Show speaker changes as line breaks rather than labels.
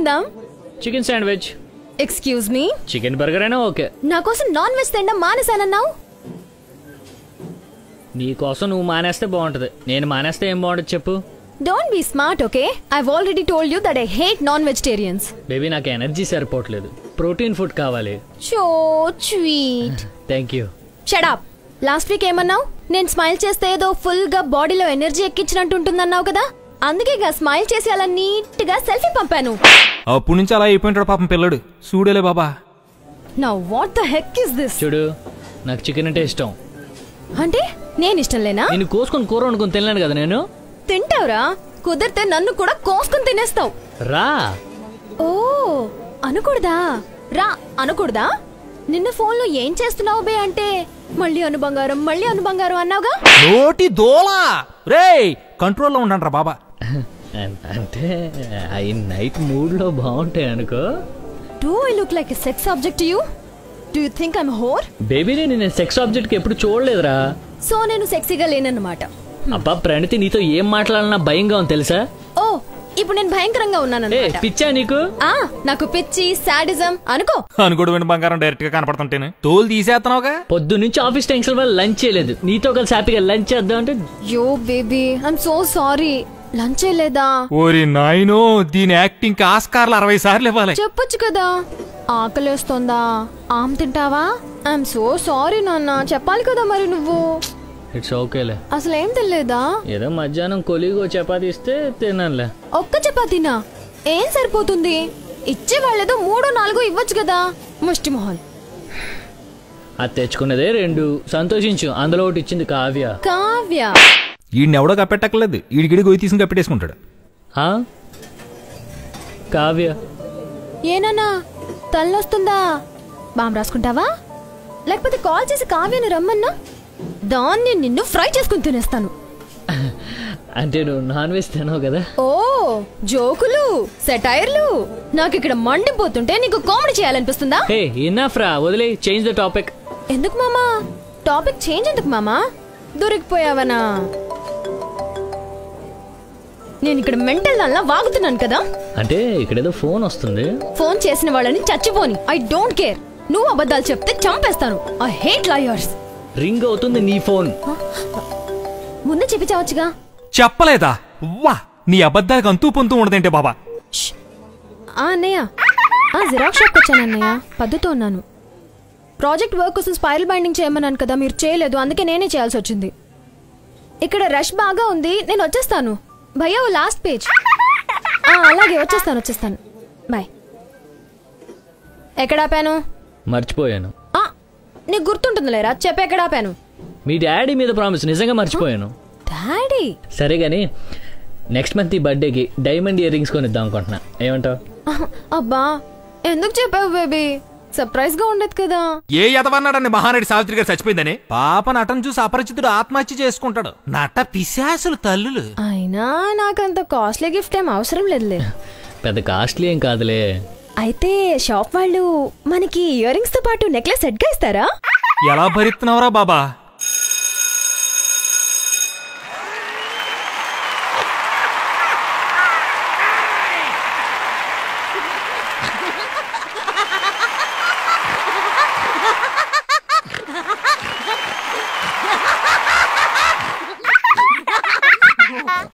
తిందాం?
Chicken sandwich.
Excuse me,
chicken burger అయినా okay.
నా కోసం నాన్ వెజ్ తినడం మానేసానన్నావు.
నీ కోసం నువ్వు మానేస్తే బాగుంటది, నేను మానేస్తే ఏం బాగుంటది చెప్పు.
Don't be smart, okay? I've already told you that I hate non vegetarians.
Baby నాకు ఎనర్జీ సరిపోవట్లేదు, ప్రోటీన్ ఫుడ్ కావాలి.
So sweet.
Thank you.
Shut up. Last week ఏమన్నావు? నేను స్మైల్ చేస్తే ఏదో ఫుల్ గా బాడీలో ఎనర్జీ ఎక్కించినట్టు ఉంటుందన్నావు కదా, అందుకే స్మైల్ చేసి అలా నీట్ గా సెల్ఫీ పంపాను.
అప్పటి నుంచి అలా అయిపోయింటాడు పాపం పిల్లడు. చూడలే బాబా.
Now what the heck is this?
చూడు, నాకు చికెన్ అంటే ఇష్టం.
అంటే నేను ఇష్టం లేనా?
నేను కోసుకొని కూర వండుకొని తినలేను కదా. నేను
తింటావురా, కుదిరితే నన్ను కూడా కోసుకొని తినేస్తావు.
రా.
ఓ అనకూడదా? రా అనకూడదా? నిన్న ఫోన్ లో ఏం చేస్తున్నావు బే అంటే మళ్ళీ అను బంగారం అన్నావుగా.
నోటి దోలా రేయ్, కంట్రోల్లో ఉండండి రా బాబా.
అంటే అవి నైట్ మూడ్ లో బాగుంటాయి అనుకో.
Do I look like a sex object to you? Do you think I'm a whore?
Baby నేను సెక్స్ ఆబ్జెక్ట్ కి ఎప్పుడు చూడలేదురా.
సో నేను సెక్సీగా లేనన్నమాట.
అబ్బా ప్రణితి, నీతో ఏం మాట్లాడాలన్నా భయంగా ఉంది తెలుసా.
ఓ ఇప్పుడు నేను భయంకరంగా ఉన్నానన్నమాట.
పిచ్చా నీకు?
నాకు పిచ్చి సాడిజం అనుకో.
అనుకోడు బంగారం డైరెక్ట్ గా కనపడుతుంటేనే తోలు తీసేస్తున్నావుగా.
పొద్దు నుంచి ఆఫీస్ టెన్షన్ వల్ల లంచ్ చేయలేదు, నీతో కలిసి హ్యాపీగా లంచ్ చేద్దాం అంటే.
Yo baby I'm so sorry, lunch లేదా?
ఓరి నాయనో, దీని యాక్టింగ్ కి ఆస్కార్లు 60 సార్లు ఇవ్వాలి.
చెప్పొచ్చు కదా. ఆకలేస్తుందా, ఆమ్ తింటావా? ఐఎమ్ సో సారీ నాన్న, చెప్పాలి కదా మరి నువ్వు.
ఇట్స్ ఓకేలే.
అసలు ఏం తినలేదా?
ఏదో మధ్యాహ్నం కొలిగో చపాతీ ఇస్తే తినాలే.
ఒక్క చపాతీనా? ఏం సరిపోతుంది? ఇచ్చే వాళ్ళేదో 3-4 ఇవ్వచ్చు కదా. ముష్టి మొహన్.
అది తెచ్చుకున్నదే 2, సంతోషించు. అందులో ఒకటి ఇచ్చింది కావ్య.
కావ్య
ఈయన ఎవడో కప్పెట్టక్కర్లేదు, ఈడిగిడి గొయ్యి తీసుకుని కప్పెట్టేసుకుంటాడు.
కావ్య
ఏనన్నా తల్లొస్తుందా? బాంబు రాసుకుంటావా? లేకపోతే కాల్ చేసి కావ్యను రమ్మన్నా, దాన్ని నిన్ను ఫ్రై చేసుకుని తినేస్తాను.
అంటే నువ్వు నాన్ వెజ్ తినవు కదా.
ఓ జోకులు, సెటైర్లు. నాకు ఇక్కడ మండిపోతుంటే నీకు కామెడీ చేయాలనిపిస్తుందా?
హే ఇనఫ్ రా, వదిలే. Change the topic.
ఎందుకు మామా? టాపిక్ చేంజ్ ఎందుకు మామా? దొరికిపోయావనా? నేను ఇక్కడ మెంటల్ దానిలా వాగుతున్నాను కదా.
అంటే ఇక్కడేదో ఫోన్ వస్తుంది.
ఫోన్ చేసిన వాళ్ళని చచ్చిపోని. I don't care. నువ్వు అబద్ధాలు చెప్తే చంపేస్తాను. I hate liars.
రింగ్ అవుతుంది నీ ఫోన్.
ముందే చెప్పించవచ్చుగా.
చెప్పలేదా? వా, నీ అబద్ధాలకు అంతూ పొంతూ ఉండదేంటే బాబా.
అన్నయ్య, జిరాక్స్ షాప్కి వచ్చాను అన్నయ్య, పద్ధతితో ఉన్నాను. ప్రాజెక్ట్ వర్క్ కోసం స్పైరల్ బైండింగ్ చేయమన్నాను కదా, మీరు చేయలేదు, అందుకే నేనే చేయాల్సి వచ్చింది. ఇక్కడ రష్ బాగా ఉంది, నేను వచ్చేస్తాను. భయ్యా ఓ లాస్ట్ పేజ్. అలాగే వచ్చేస్తాను. బాయ్. ఎక్కడ ఆపాను?
మర్చిపోయాను.
నీకు గుర్తుంటుంది లేరా, చెప్పి ఎక్కడ ఆపాను?
మీ డాడీ మీద ప్రామిస్, నిజంగా మర్చిపోయాను.
డాడీ?
సరే గానీ నెక్స్ట్ మంత్ ఈ బర్త్డేకి డైమండ్ ఇయర్ రింగ్స్ కొనిద్దాం అనుకుంటున్నా, ఏమంటావు?
అబ్బా ఎందుకు చెప్పావు బేబీ, సర్ప్రైజ్ గా ఉండదు కదా.
ఏ ఎదవన్నాడని మహానటి సావిత్రి గారు చచ్చిపోయిందని. పాప నటన చూసి అపరిచితుడు ఆత్మహత్య చేసుకుంటాడు. నట పిశాసులు తల్లులు.
అయినా నాకంత కాస్ట్లీ గిఫ్ట్ ఏం అవసరం లేదులే.
పెద్ద కాస్ట్లీ ఏం కాదులే.
అయితే షాప్ వాళ్ళు మనకి ఇయర్ రింగ్స్ తో పాటు నెక్లెస్ సెట్ గా ఇస్తారా?
ఎలా భరిస్తున్నావురా బాబా?